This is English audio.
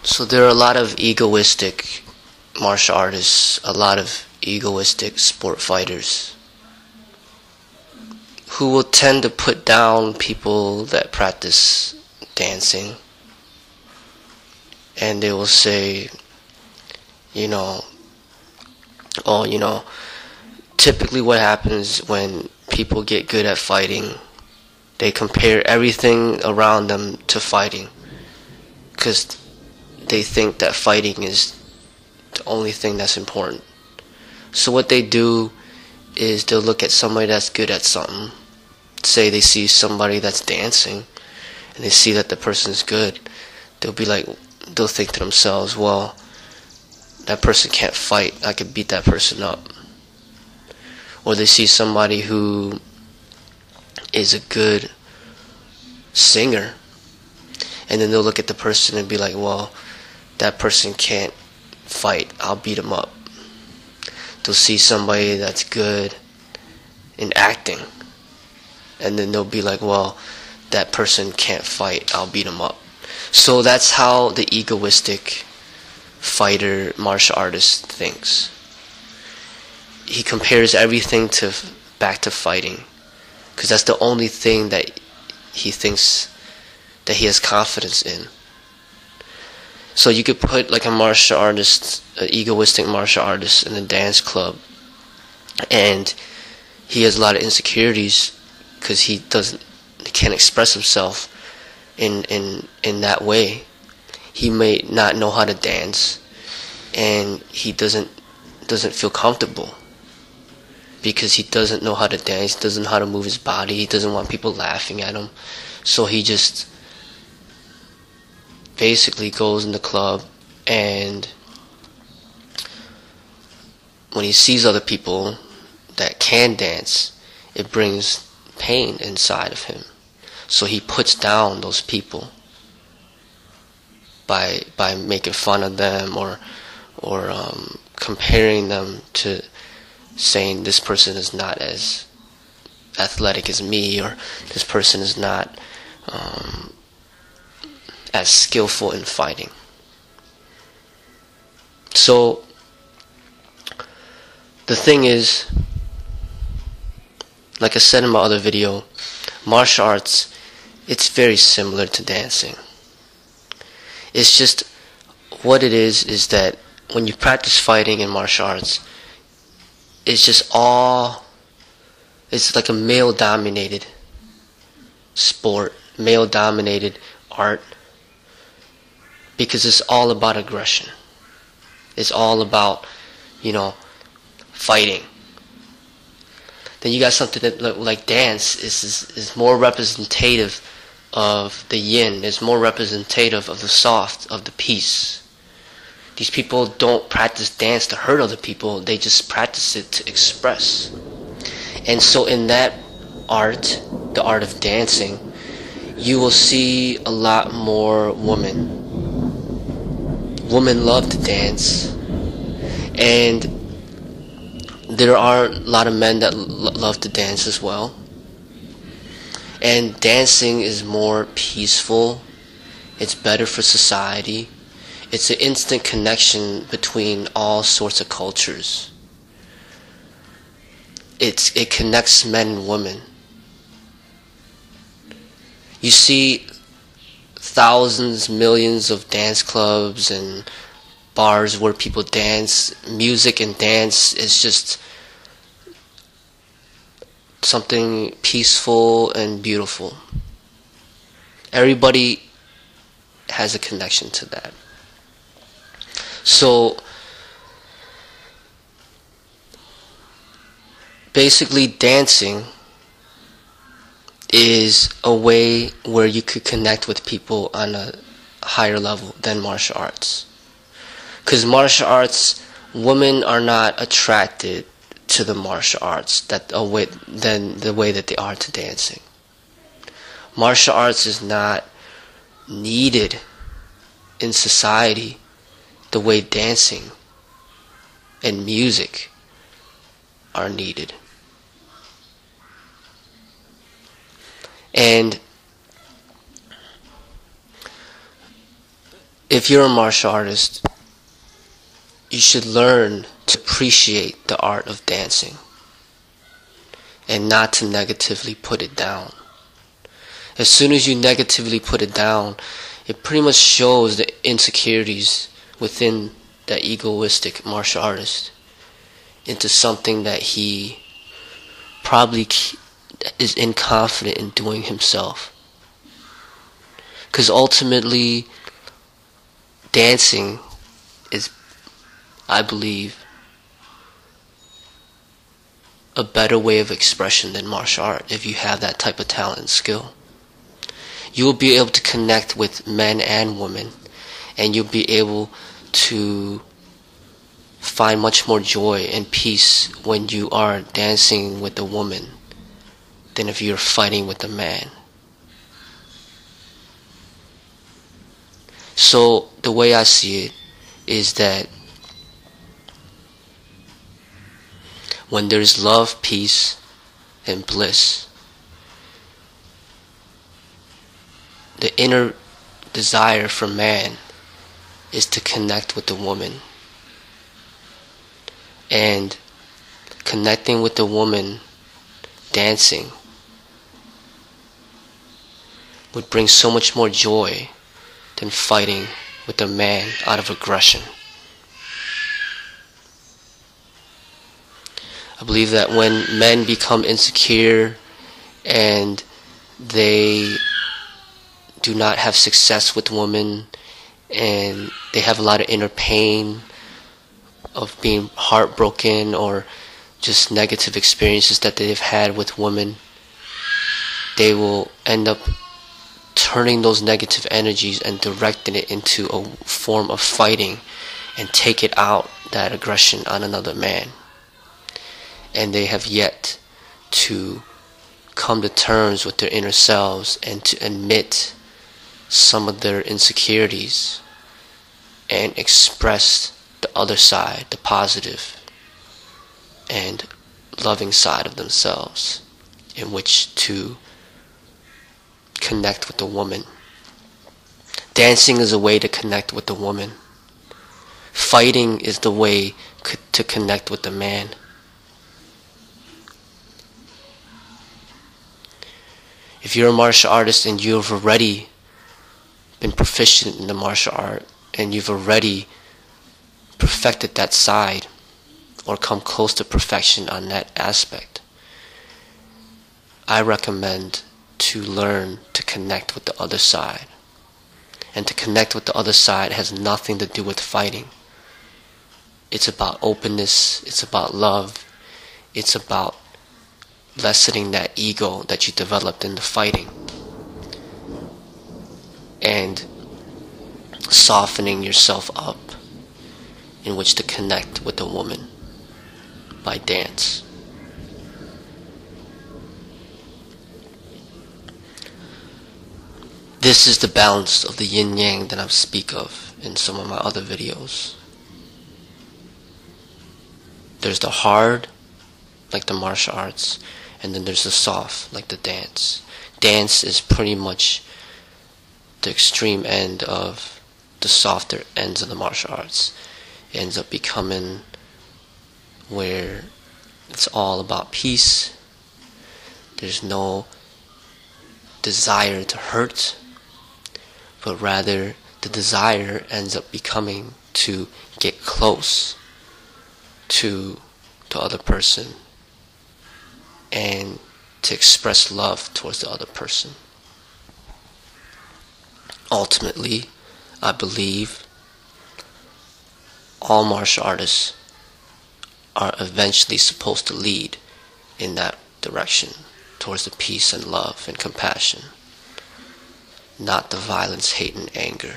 So there are a lot of egoistic martial artists, a lot of egoistic sport fighters who will tend to put down people that practice dancing. And they will say, typically what happens when people get good at fighting, they compare everything around them to fighting, because they think that fighting is the only thing that's important. So what they do is they'll look at somebody that's good at something. Say they see somebody that's dancing and they see that the person's good. They'll think to themselves, well, that person can't fight, I could beat that person up. Or they see somebody who is a good singer, and then they'll look at the person and be like, well, that person can't fight, I'll beat him up. They'll see somebody that's good in acting, and then they'll be like, well, that person can't fight, I'll beat him up. So that's how the egoistic fighter, martial artist thinks. He compares everything back to fighting, because that's the only thing that he thinks that he has confidence in. So you could put like a martial artist, an egoistic martial artist in a dance club, and he has a lot of insecurities because he can't express himself in that way. He may not know how to dance, and he doesn't feel comfortable because he doesn't know how to dance, doesn't know how to move his body, he doesn't want people laughing at him. So he just basically goes in the club, and when he sees other people that can dance, it brings pain inside of him. So he puts down those people by making fun of them or comparing them to saying this person is not as athletic as me, or this person is not as skillful in fighting. So the thing is, like I said in my other video, martial arts, it's very similar to dancing. It's just, what it is that when you practice fighting in martial arts, it's like a male-dominated sport, male-dominated art, because it's all about aggression. It's all about, fighting. Then you got something that like dance is more representative of the yin, is more representative of the soft, of the peace. These people don't practice dance to hurt other people, they just practice it to express. And so in that art, the art of dancing, you will see a lot more women. Women love to dance, and there are a lot of men that love to dance as well. And dancing is more peaceful, it's better for society, it's an instant connection between all sorts of cultures. It connects men and women. You see thousands, millions of dance clubs and bars where people dance. Music and dance is just something peaceful and beautiful. Everybody has a connection to that. So basically, dancing is a way where you could connect with people on a higher level than martial arts. Because martial arts, women are not attracted to the martial arts than the way that they are to dancing. Martial arts is not needed in society the way dancing and music are needed. And if you're a martial artist, you should learn to appreciate the art of dancing and not to negatively put it down. As soon as you negatively put it down, it pretty much shows the insecurities within that egoistic martial artist into something that he probably is inconfident in doing himself. Because ultimately, dancing is, I believe, a better way of expression than martial art if you have that type of talent and skill. You will be able to connect with men and women, and you'll be able to find much more joy and peace when you are dancing with a woman than if you're fighting with a man. So the way I see it is that when there's love, peace, and bliss, the inner desire for man is to connect with the woman. And connecting with the woman, dancing, would bring so much more joy than fighting with a man out of aggression. I believe that when men become insecure and they do not have success with women and they have a lot of inner pain of being heartbroken or just negative experiences that they've had with women, they will end up turning those negative energies and directing it into a form of fighting and take it out, that aggression, on another man. And they have yet to come to terms with their inner selves and to admit some of their insecurities and express the other side, the positive and loving side of themselves, in which to connect with the woman. Dancing is a way to connect with the woman. Fighting is the way to connect with the man. If you're a martial artist and you've already been proficient in the martial art and you've already perfected that side or come close to perfection on that aspect, I recommend to learn to connect with the other side. And to connect with the other side has nothing to do with fighting. It's about openness, it's about love, it's about lessening that ego that you developed in the fighting and softening yourself up in which to connect with a woman by dance. This is the balance of the yin-yang that I speak of in some of my other videos. There's the hard, like the martial arts, and then there's the soft, like the dance. Dance is pretty much the extreme end of the softer ends of the martial arts. It ends up becoming where it's all about peace. There's no desire to hurt, but rather the desire ends up becoming to get close to the other person and to express love towards the other person. Ultimately, I believe all martial artists are eventually supposed to lead in that direction, towards the peace and love and compassion, not the violence, hate, and anger.